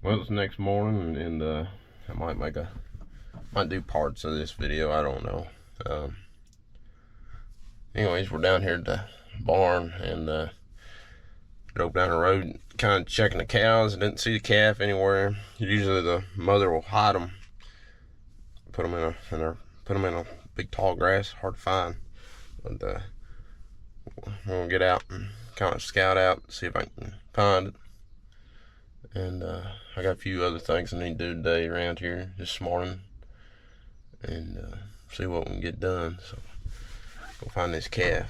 Well, it's next morning, and I might do parts of this video. I don't know. Anyways, we're down here at the barn and drove down the road, kind of checking the cows. I didn't see the calf anywhere. Usually the mother will hide them, put them in a big tall grass, hard to find. But we're gonna get out and kind of scout out, see if I can find it. And I got a few other things I need to do today around here this morning, and see what we can get done. So go find this calf.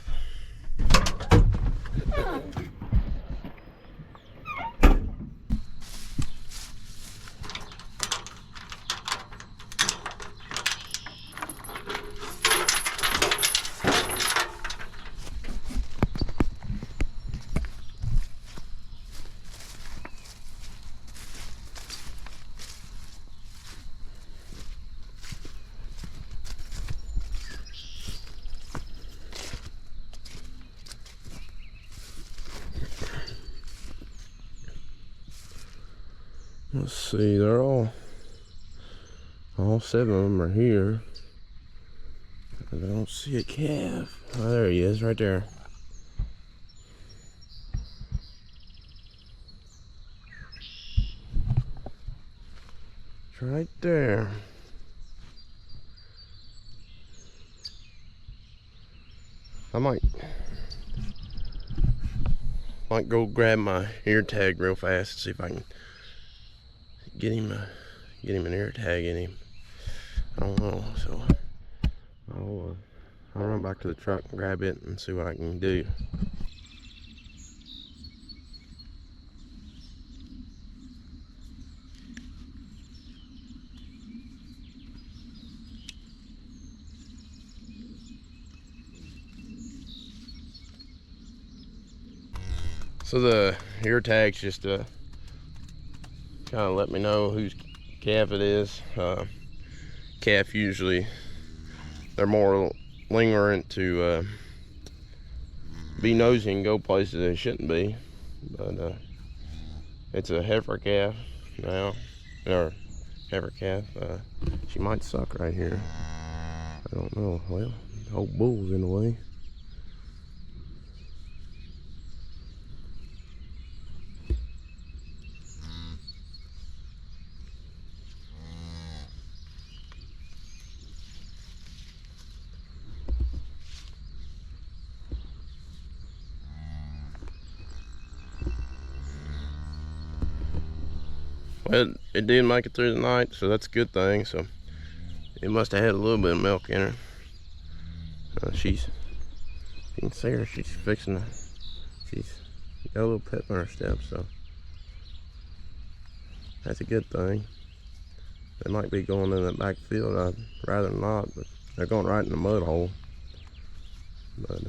Let's see, they're all 7 of them are here. I don't see a calf. Oh, there he is, right there. It's right there. I might go grab my ear tag real fast and see if I can get him an ear tag in him. I don't know, so I'll run back to the truck and grab it and see what I can do. So the ear tags just kind of let me know whose calf it is. Calf usually, they're more lingering to be nosy and go places they shouldn't be. But it's a heifer calf now, or heifer calf. She might suck right here. I don't know. Well, the whole bull's in the way. Well, it did make it through the night, so that's a good thing. So it must have had a little bit of milk in her. You can see her, she's got a little pep on her step, so that's a good thing. They might be going in the back field. I'd rather not, but they're going right in the mud hole. But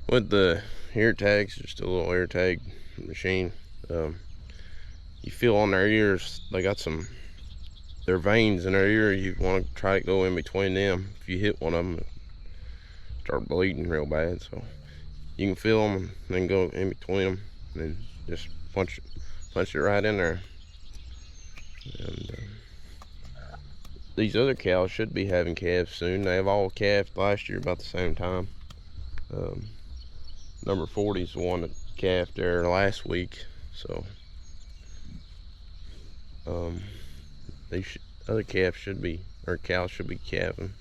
with the ear tags, just a little ear tag machine, you feel on their ears, they got their veins in their ear. You want to try to go in between them. If you hit one of them, start bleeding real bad. So you can feel them and then go in between them and just punch it right in there. And these other cows should be having calves soon. They have all calved last year about the same time. Number 40 is the one that calved there last week. So other calves should be, or cows should be calving.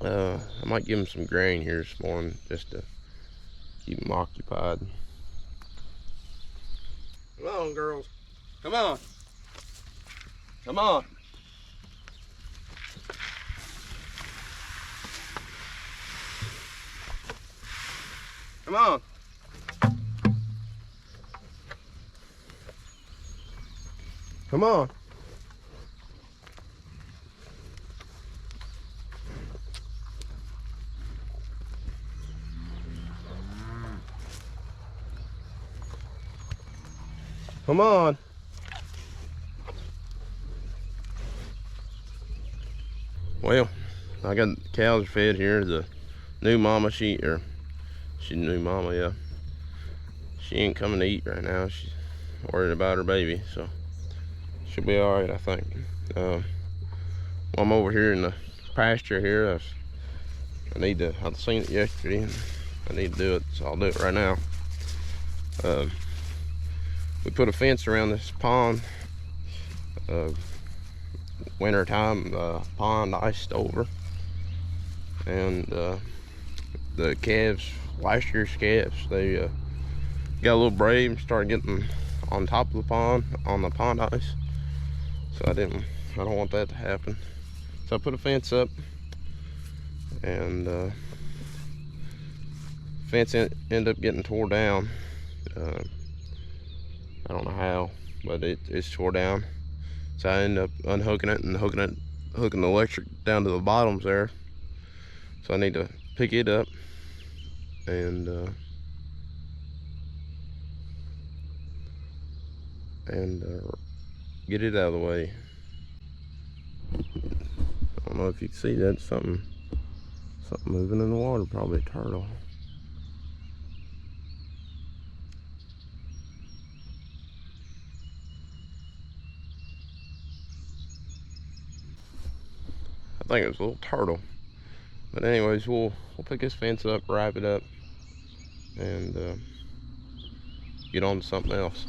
I might give them some grain here this morning just to keep them occupied. Come on, girls. Come on. Come on. Come on. Come on. Come on. Well, I got cows fed here. The new mama, she's new mama, yeah. She ain't coming to eat right now. She's worried about her baby, so she'll be all right, I think. I'm over here in the pasture here. I've seen it yesterday, and I need to do it, so I'll do it right now. We put a fence around this pond. Winter time, the pond iced over, and the calves, last year's calves, they got a little brave and started getting on top of the pond, on the pond ice. So I don't want that to happen. So I put a fence up, and fence ended up getting tore down. I don't know how, but it's tore down. So I ended up unhooking it and hooking the electric down to the bottoms there. So I need to pick it up and get it out of the way. I don't know if you can see that. Something moving in the water, probably a turtle. I think it was a little turtle. But anyways, we'll pick this fence up, wrap it up, and get on to something else.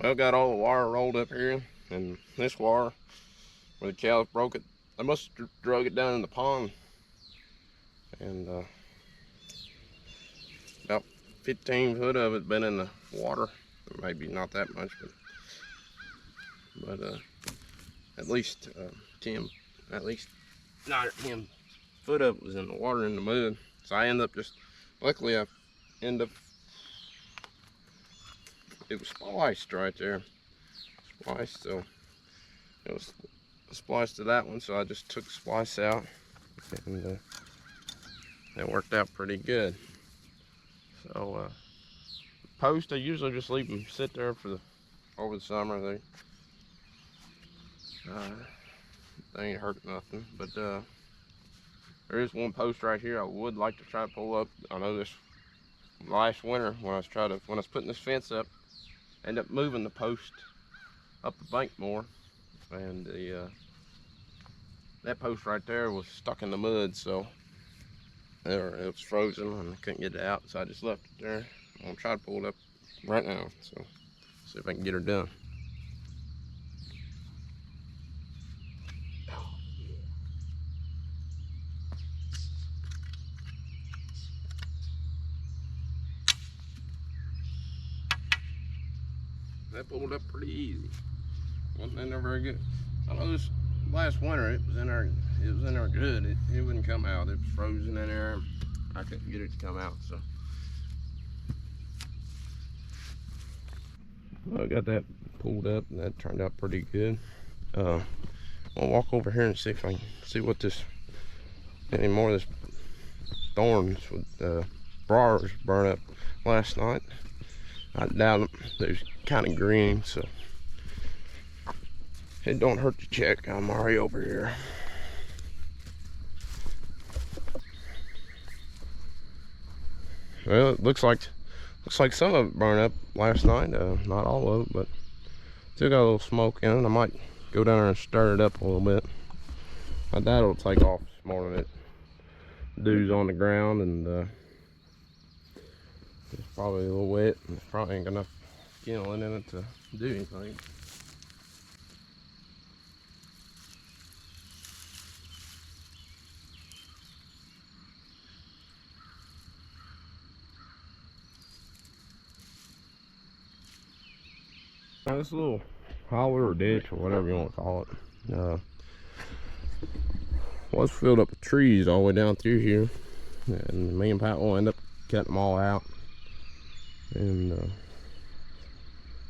Well, got all the wire rolled up here, and this wire where the cows broke it, I must have drug it down in the pond, and about 15 foot of it been in the water. Maybe not that much, but at least 10, at least 9 or 10 foot of it was in the water, in the mud. So I end up luckily I end up, it was spliced right there, spliced, so it was spliced to that one, so I just took the splice out, and it worked out pretty good. So post, I usually just leave them sit there over the summer. They ain't hurt nothing, but there is one post right here I would like to try to pull up. I know this last winter when I was putting this fence up, I ended up moving the post up the bank more, and that post right there was stuck in the mud, so it was frozen and I couldn't get it out, so I just left it there. I'm gonna try to pull it up right now, so see if I can get her done. that pulled up pretty easy. Wasn't in there very good. I know this last winter it was in there good. It wouldn't come out. It was frozen in there. I couldn't get it to come out, so. I got that pulled up and that turned out pretty good. I'll walk over here and see if I can see what any more of this thorns with briars burn up last night. I doubt them. They're kind of green, so it don't hurt to check. I'm already over here. Well, it looks like some of it burned up last night. Not all of it, but still got a little smoke in it. I might go down there and stir it up a little bit. I doubt it'll take off this morning. It dew's on the ground, and it's probably a little wet, and it's probably ain't got enough kindling in it to do anything. Now this little holler or ditch or whatever you want to call it was filled up with trees all the way down through here, and me and Pat will end up cutting them all out, and it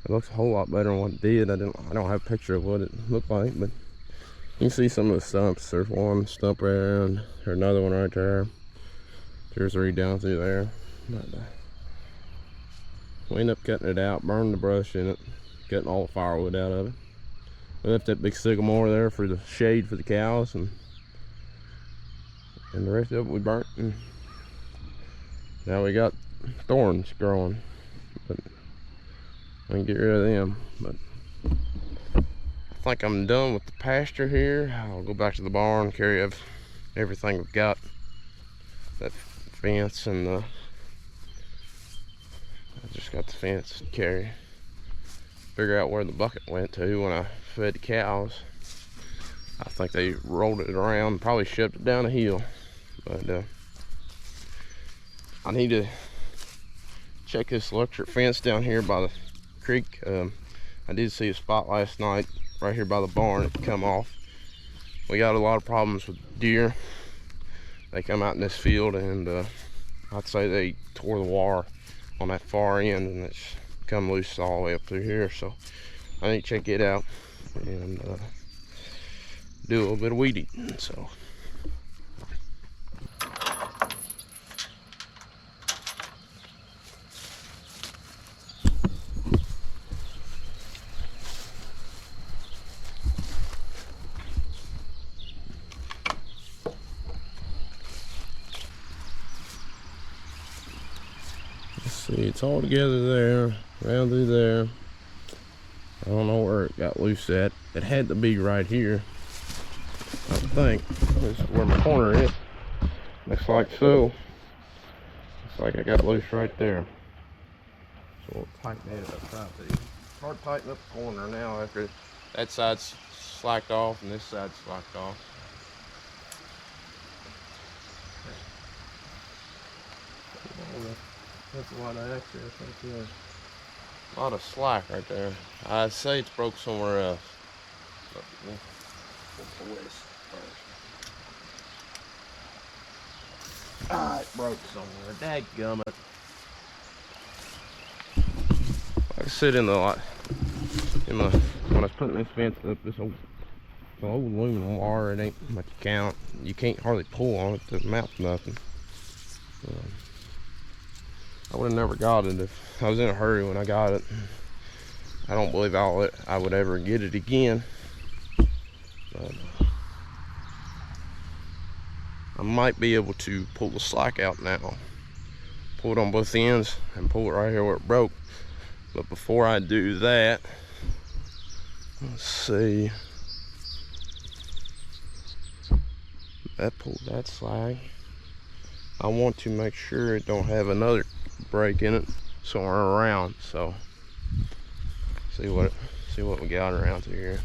looks a whole lot better than what it did. I don't have a picture of what it looked like, but you can see some of the stumps. There's one stump right there, and there's another one right there. There's 3 down through there. But we end up cutting it out, burning the brush in it, getting all the firewood out of it. We left that big sycamore there for the shade for the cows, and the rest of it we burnt, and now we got thorns growing, but I can get rid of them. But I think I'm done with the pasture here. I'll go back to the barn, carry everything we've got, that fence, and I just got the fence to carry. Figure out where the bucket went to when I fed the cows. I think they rolled it around, probably shoved it down a hill. But I need to check this electric fence down here by the creek. I did see a spot last night right here by the barn. It come off. We got a lot of problems with deer. They come out in this field, and I'd say they tore the wire on that far end, and it's come loose all the way up through here. So I need to check it out and do a little bit of weed eating. So see, it's all together there, around through there. I don't know where it got loose at. It had to be right here, I think. This is where my corner is. Looks like so. Looks like I got loose right there. So we'll tighten that up tight. It's hard to tighten up the corner now after that side's slacked off and this side's slacked off. That's a lot of access right there. A lot of slack right there. I'd say it's broke somewhere else. But we'll twist first. Ah, it broke somewhere. Dadgummit. I sit in the lot. When I was putting this fence up, this old aluminum wire, it ain't much count. You can't hardly pull on it to mount nothing. I would have never got it if I was in a hurry when I got it. I don't believe I would ever get it again. But I might be able to pull the slack out now. Pull it on both ends and pull it right here where it broke. But before I do that, let's see. That pulled that slack. I want to make sure it don't have another break in it somewhere around. So see what we got around through here.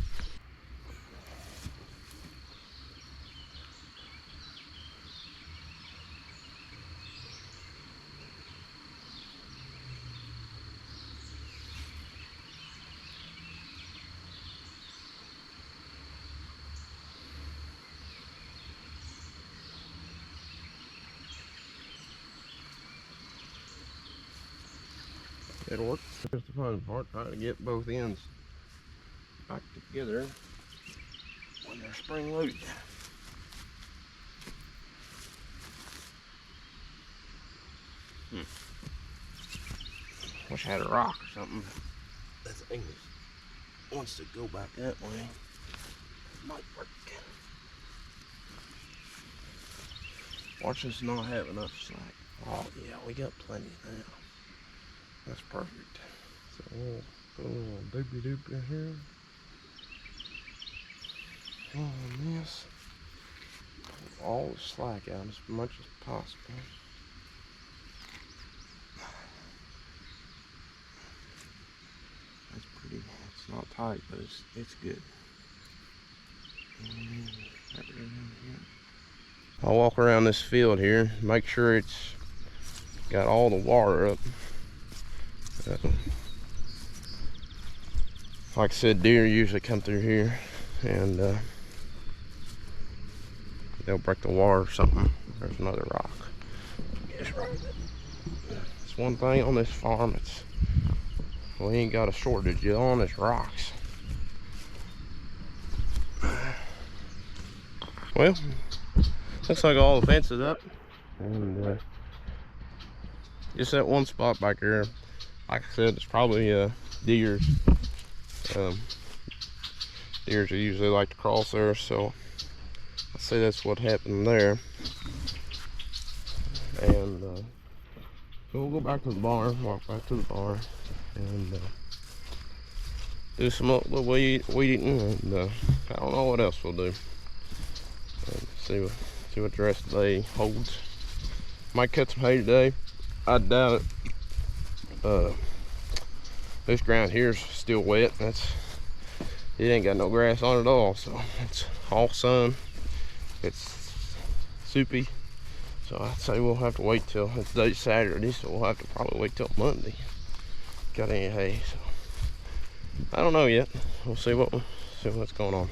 It'll work. That's the fun part, trying to get both ends back together when they're spring loaded. Wish I had a rock or something. That thing wants to go back that way. It might work. Watch us not have enough slack. Oh yeah, we got plenty now. That's perfect. So we'll put a little doopy doop in here. On this. Pull all the slack out as much as possible. That's pretty. It's not tight, but it's good. I'll walk around this field here, make sure it's got all the water up. Like I said, deer usually come through here and they'll break the water or something. There's another rock. It's one thing on this farm, we ain't got a shortage on is rocks. Well, looks like all the fences up, and just that one spot back there, like I said, it's probably deers. Deers usually like to cross there, so I'd say that's what happened there. And so we'll go back to the barn, walk back to the barn, and do some little weed eating, and I don't know what else we'll do. See what the rest of the day holds. Might cut some hay today. I doubt it. This ground here is still wet. It ain't got no grass on it at all, so it's all sun. It's soupy, so I'd say we'll have to wait till it's day Saturday, so we'll have to probably wait till Monday. Got any hay? So I don't know yet. We'll see what's going on.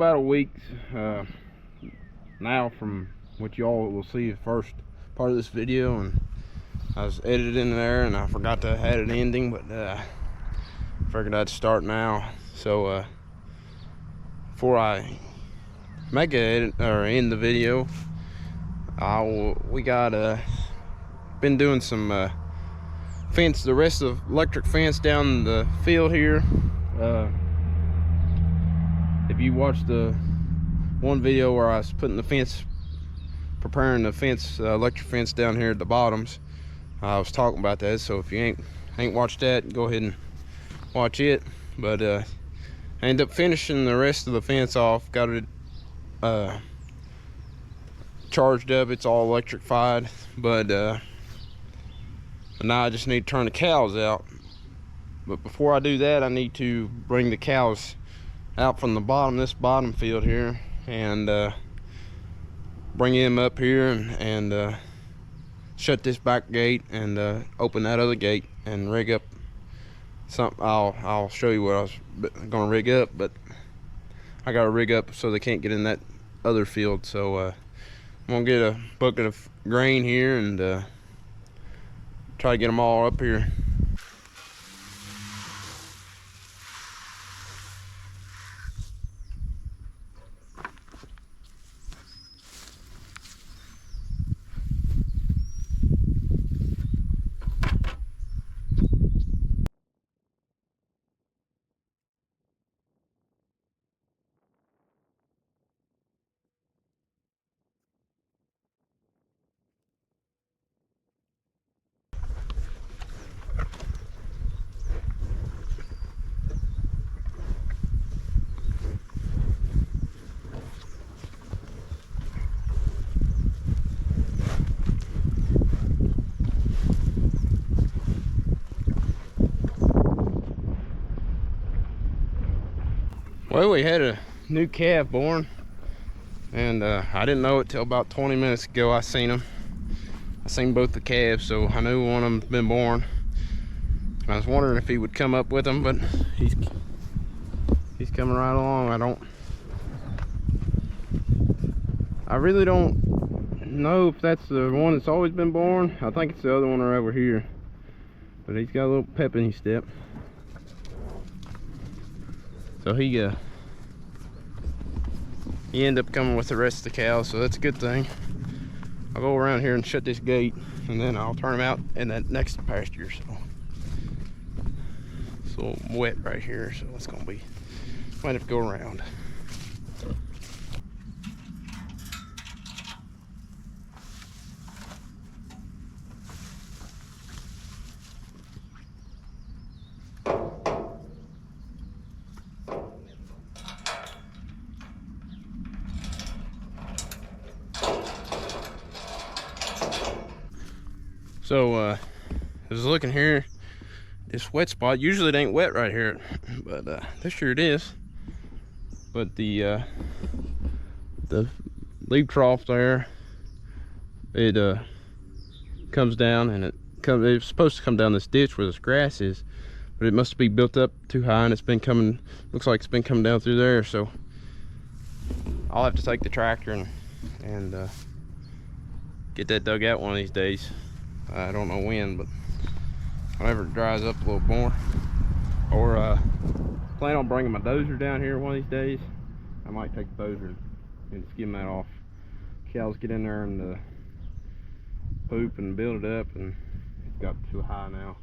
about a week now from what y'all will see the first part of this video, and I was edited in there and I forgot to add an ending, but figured I'd start now. So before I make an edit or end the video, we got been doing some fence, the rest of electric fence down the field here. If you watched the one video where I was putting the fence, preparing the fence, electric fence down here at the bottoms, I was talking about that. So if you ain't watched that, go ahead and watch it. But I ended up finishing the rest of the fence off, got it charged up. It's all electrified, but now I just need to turn the cows out. But before I do that, I need to bring the cows out from the bottom, this bottom field here, and bring them up here and shut this back gate and open that other gate and rig up something. I'll show you what I was gonna rig up, but I gotta rig up so they can't get in that other field. So I'm gonna get a bucket of grain here and try to get them all up here. Well, we had a new calf born, and I didn't know it till about 20 minutes ago. I seen them. I seen both the calves, so I knew one of them's been born. I was wondering if he would come up with them, but he's coming right along. I really don't know if that's the one that's always been born. I think it's the other one right over here, but he's got a little pep in his step. So he ended up coming with the rest of the cows, so that's a good thing. I'll go around here and shut this gate, and then I'll turn them out in that next pasture. So it's a little wet right here, so it's gonna be, might have to go around. So I was looking here, this wet spot, usually it ain't wet right here, but this year it is. But the leaf trough there, it comes down, and it's supposed to come down this ditch where this grass is, but it must be built up too high, and it's been coming, looks like it's been coming down through there. So I'll have to take the tractor and get that dug out one of these days. I don't know when, but whenever it dries up a little more. Or plan on bringing my dozer down here one of these days. I might take the dozer and skim that off. Cows get in there and poop and build it up, and it's got too high now.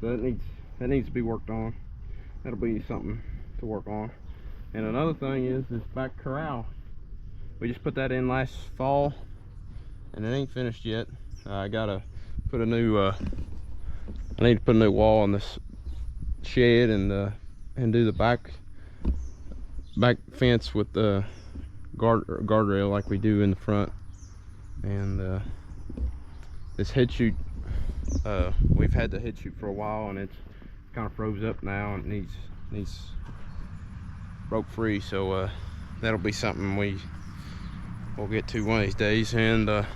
So that needs to be worked on. That'll be something to work on. And another thing is this back corral. We just put that in last fall, and it ain't finished yet. I gotta put a new I need to put a new wall on this shed and do the back fence with the guardrail like we do in the front. And this head chute, we've had the head chute for a while, and it's kind of froze up now and needs broke free. So that'll be something we'll get to one of these days. And I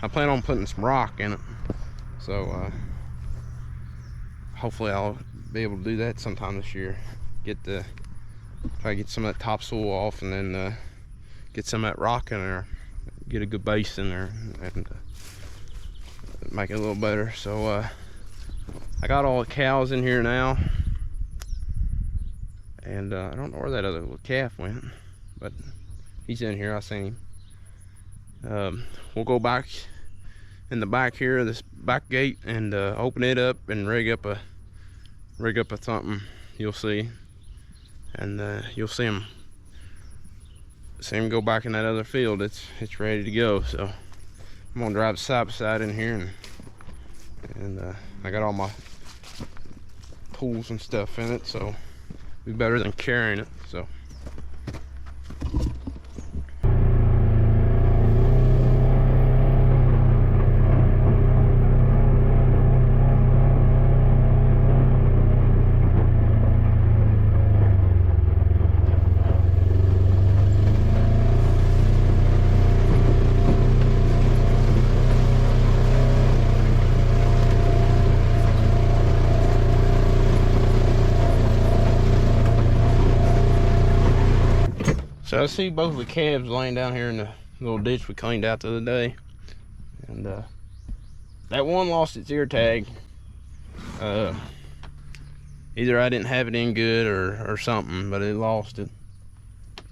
plan on putting some rock in it. So hopefully I'll be able to do that sometime this year. Try to get some of that topsoil off, and then get some of that rock in there, get a good base in there, and make it a little better. So I got all the cows in here now, and I don't know where that other little calf went, but he's in here. I seen him. We'll go back in the back here, this back gate, and open it up and rig up a something. You'll see, and you'll see him go back in that other field. It's ready to go. So I'm gonna drive side by side in here, and I got all my tools and stuff in it, so it'll be better than carrying it. So I see both of the calves laying down here in the little ditch we cleaned out the other day, and that one lost its ear tag. Either I didn't have it in good or something, but it lost it.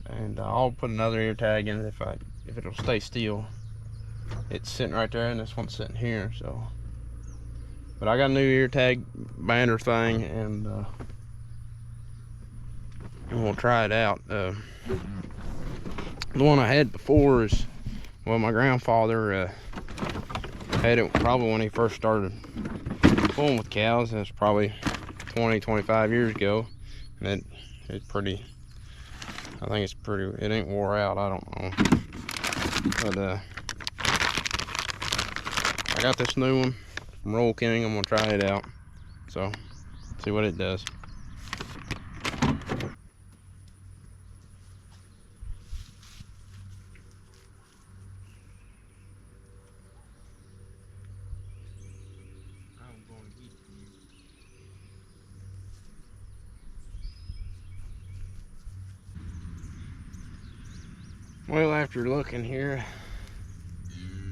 And I'll put another ear tag in it if it'll stay still. It's sitting right there, and this one's sitting here. So, but I got a new ear tag binder thing, and we'll try it out. The one I had before is, well, my grandfather had it probably when he first started fooling with cows. That's probably 20-25 years ago, and it's pretty, I think it's pretty, it ain't wore out, I don't know. But I got this new one from Roll King. I'm gonna try it out, so see what it does. Well, after looking here,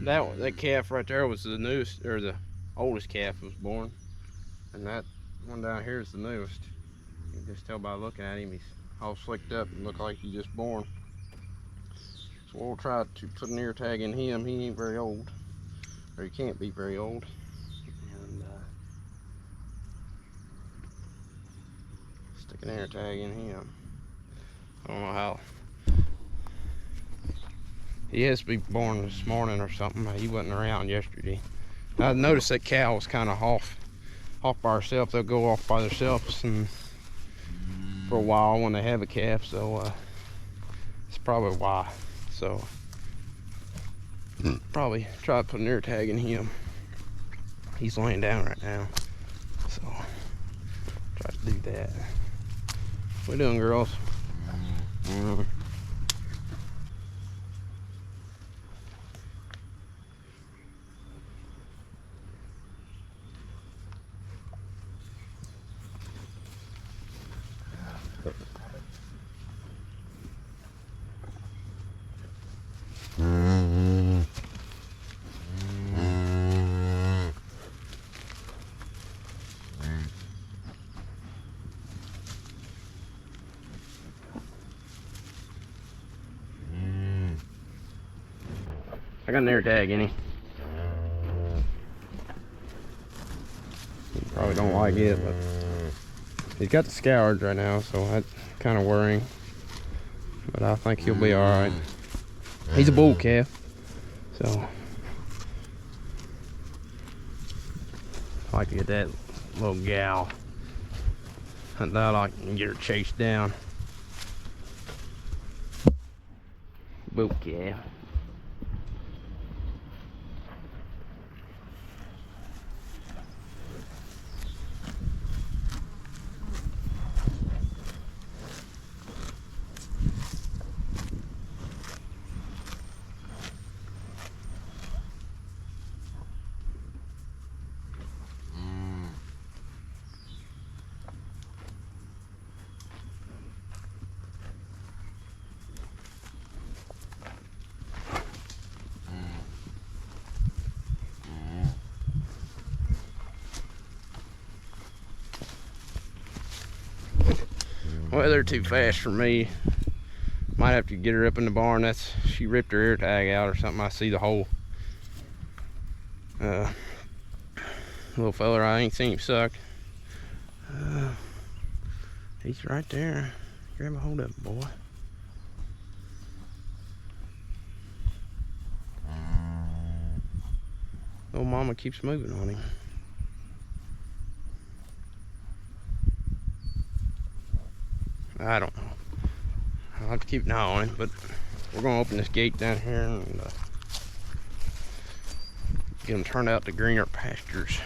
that calf right there was the newest, or the oldest calf was born, and that one down here is the newest. You can just tell by looking at him, he's all slicked up and look like he's just born. So we'll try to put an ear tag in him. He ain't very old, or he can't be very old. And stick an ear tag in him. I don't know how. He has to be born this morning or something. He wasn't around yesterday. I noticed that cow was kind of off by herself. They'll go off by themselves and for a while when they have a calf, so it's probably why. So probably try to put an ear tag in him. He's laying down right now, so try to do that. What we doing, girls? I got an air tag in him. He probably don't like it, but he's got the scourge right now, so that's kind of worrying. But I think he'll be all right. He's a bull calf, so I like to get that little gal. And I like to get her chased down. Bull calf. Well, they're too fast for me. Might have to get her up in the barn. She ripped her ear tag out or something. I see the hole. Little feller, I ain't seen him suck. He's right there. Grab a hold of it, boy. Little mama keeps moving on him. I don't know. I'll have to keep an eye on him, but we're gonna open this gate down here and get him turned out to greener pastures.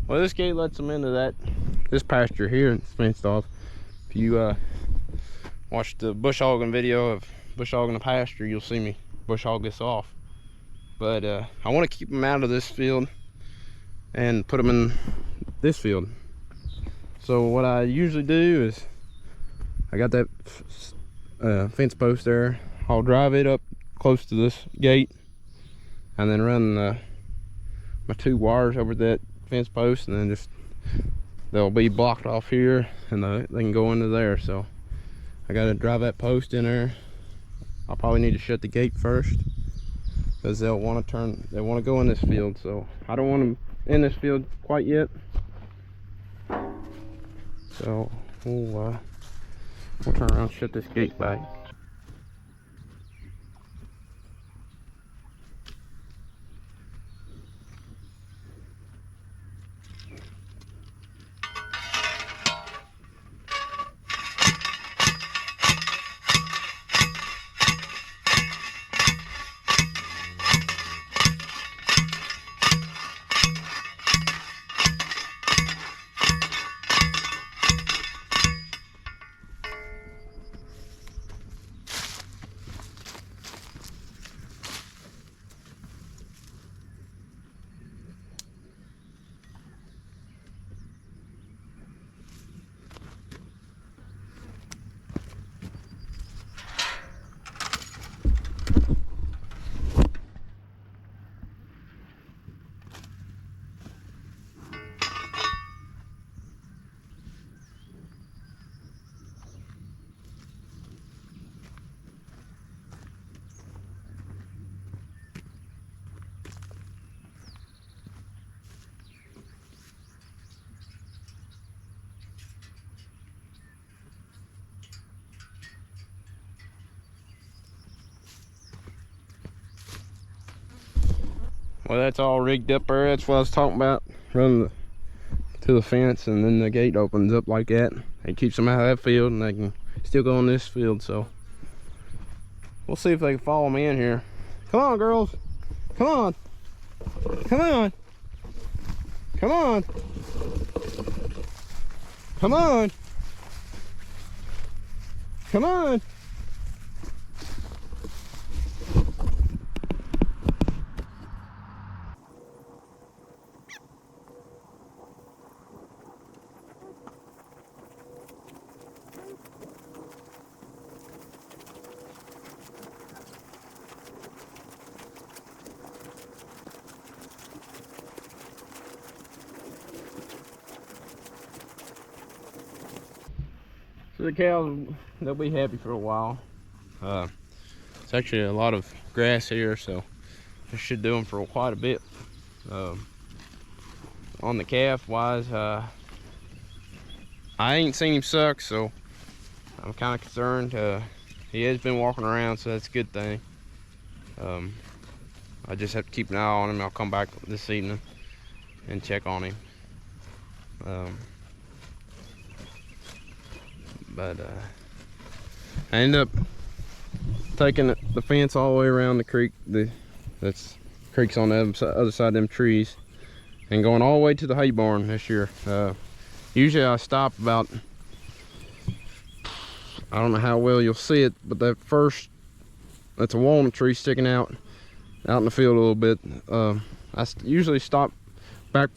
Well, this gate lets them into this pasture here, and it's fenced off. If you watch the bush hogging video of bush hogging the pasture, you'll see me bush hog this off. But I want to keep them out of this field and put them in this field. So what I usually do is, I got that fence post there. I'll drive it up close to this gate and then run my 2 wires over that fence post, and then just they'll be blocked off here and they can go into there. So I got to drive that post in there. I'll probably need to shut the gate first because they'll want to go in this field. So I don't want them in this field quite yet. So we'll turn around and shut this gate back. Well, that's all rigged up there. That's what I was talking about. Run to the fence, and then the gate opens up like that. It keeps them out of that field, and they can still go in this field. So we'll see if they can follow me in here. Come on, girls. Come on. Come on. Come on. Come on. Come on. So the cows, they'll be happy for a while. It's actually a lot of grass here, so I should do them for quite a bit. On the calf wise, I ain't seen him suck, so I'm kind of concerned. He has been walking around, so that's a good thing. I just have to keep an eye on him. I'll come back this evening and check on him. But I ended up taking the fence all the way around the creek. That's creek's on the other side of them trees, and going all the way to the hay barn this year. Usually I stop about, I don't know how well you'll see it, but that's a walnut tree sticking out in the field a little bit. I usually stop back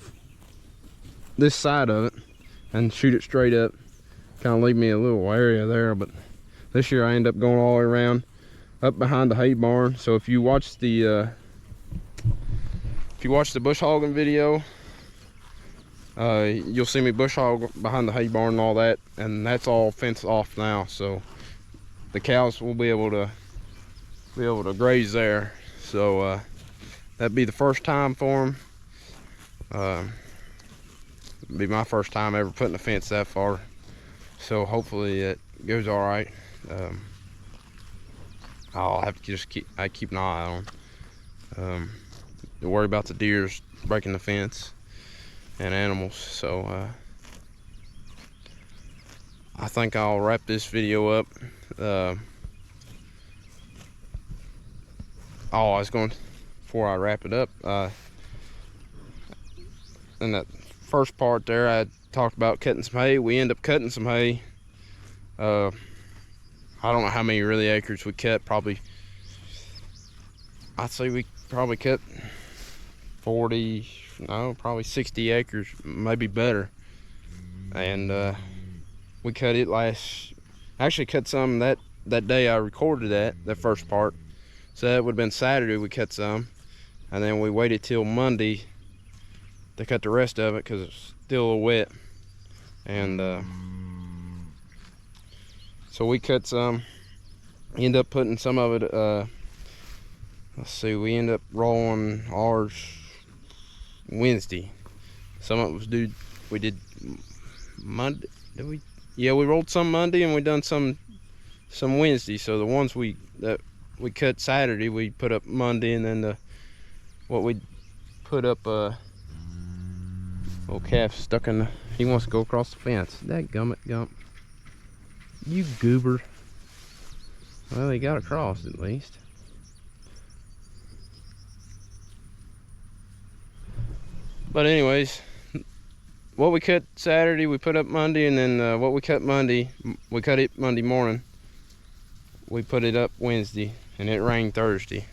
this side of it and shoot it straight up. Kind of leave me a little area there, but this year I end up going all the way around up behind the hay barn. So if you watch the bush hogging video, you'll see me bush hog behind the hay barn and all that, and that's all fenced off now, so the cows will be able to graze there. So that'd be the first time for them. Be my first time ever putting a fence that far, so hopefully it goes all right. I'll have to just keep an eye on them. To worry about the deers breaking the fence and animals. So I think I'll wrap this video up. Before I wrap it up, in that first part there I talked about cutting some hay. We end up cutting some hay. I don't know how many really acres we cut. I'd say we probably cut 40, probably 60 acres, maybe better. And we cut it actually cut some that day I recorded that first part. So that would have been Saturday we cut some, and then we waited till Monday to cut the rest of it because it's still a little wet. And so we cut some, end up putting some of it, let's see, we end up rolling ours Wednesday. Some of it was due, we did Monday, yeah, we rolled some Monday and we done some Wednesday. So the ones that we cut Saturday, we put up Monday, and then what we put up, little calf stuck in he wants to go across the fence. Dadgummit, Gump. You goober. Well, he got across at least. But anyways, what we cut Saturday, we put up Monday, and then what we cut Monday, we cut it Monday morning. We put it up Wednesday, and it rained Thursday.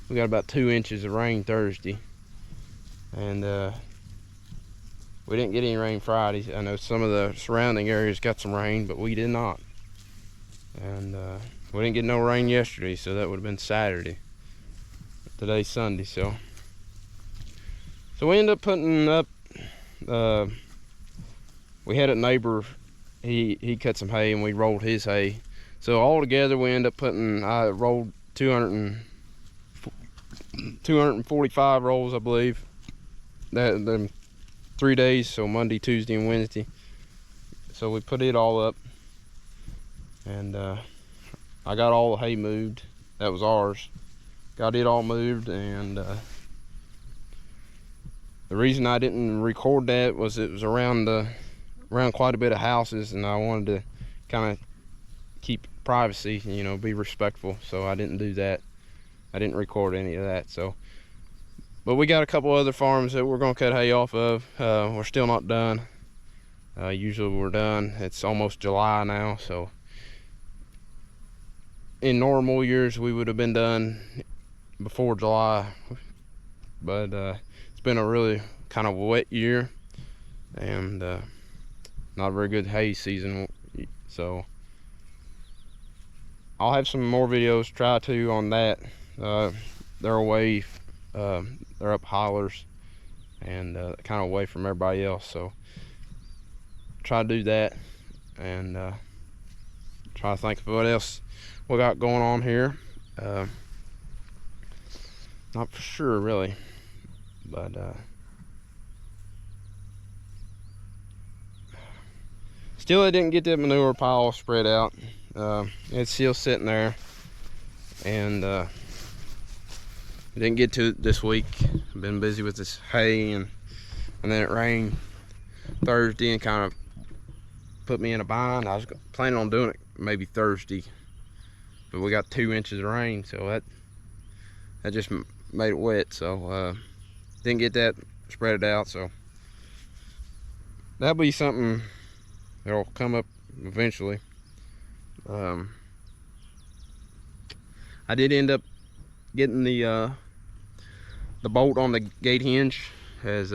We got about 2 inches of rain Thursday. And we didn't get any rain Friday. I know some of the surrounding areas got some rain, but we did not. And we didn't get no rain yesterday, so that would have been Saturday. Today's Sunday, so we ended up putting up, we had a neighbor, he cut some hay and we rolled his hay. So all together we ended up I rolled 245 rolls, I believe. Them 3 days, so Monday, Tuesday, and Wednesday. So we put it all up, and I got all the hay moved. That was ours. Got it all moved, and the reason I didn't record that was it was around quite a bit of houses, and I wanted to kind of keep privacy, you know, be respectful. So I didn't do that. I didn't record any of that. So, but we got a couple other farms that we're gonna cut hay off of. We're still not done. Usually we're done. It's almost July now, so in normal years we would have been done before July, but it's been a really kind of wet year, and not a very good hay season. So I'll have some more videos try to on that. They're away, they're up hollers, and kind of away from everybody else, so try to do that, and try to think of what else we got going on here. Not for sure really, but still I didn't get that manure pile spread out. It's still sitting there, and didn't get to it this week. I've been busy with this hay, and then it rained Thursday and kind of put me in a bind. I was planning on doing it maybe Thursday, but we got 2 inches of rain, so that just made it wet. So didn't get that spread it out, so that'll be something that'll come up eventually. I did end up getting the bolt on the gate hinge, as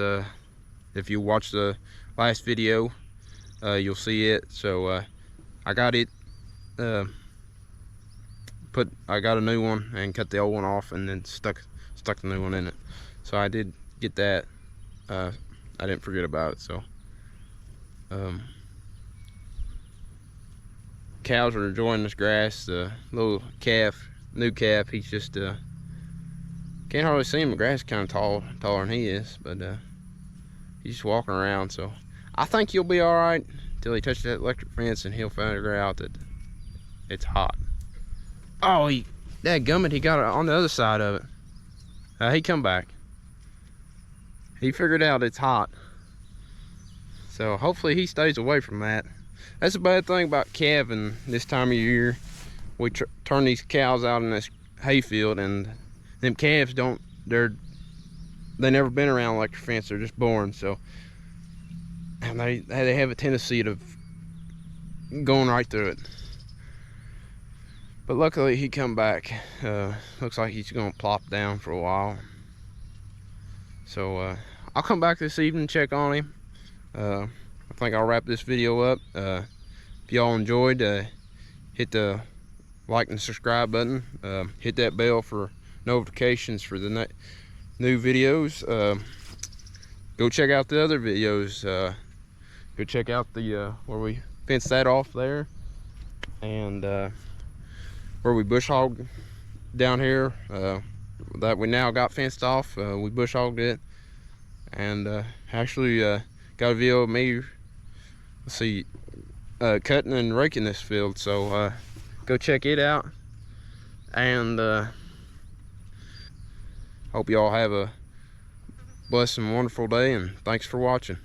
if you watch the last video, you'll see it. So I got it I got a new one and cut the old one off, and then stuck the new one in it. So I did get that. I didn't forget about it. So cows are enjoying this grass. The little calf, new calf, he's just can't hardly see him. The grass is kind of taller than he is, but he's just walking around. So I think he'll be all right until he touches that electric fence, and he'll figure out that it's hot. Oh, dadgummit, he got it on the other side of it. He come back. He figured out it's hot. So hopefully he stays away from that. That's a bad thing about calving this time of year. We turn these cows out in this hayfield, and them calves they never been around electric fence. They're just born. So, and they have a tendency to going right through it. But luckily he come back. Looks like he's gonna plop down for a while. So I'll come back this evening, check on him. I think I'll wrap this video up. If y'all enjoyed, hit the like and subscribe button. Hit that bell for notifications for the new videos. Go check out the other videos. Go check out the where we fenced that off there, and where we bush hogged down here, that we now got fenced off. We bush hogged it, and actually got a video of me, let's see, cutting and raking this field. So go check it out, and hope y'all have a blessed and wonderful day, and thanks for watching.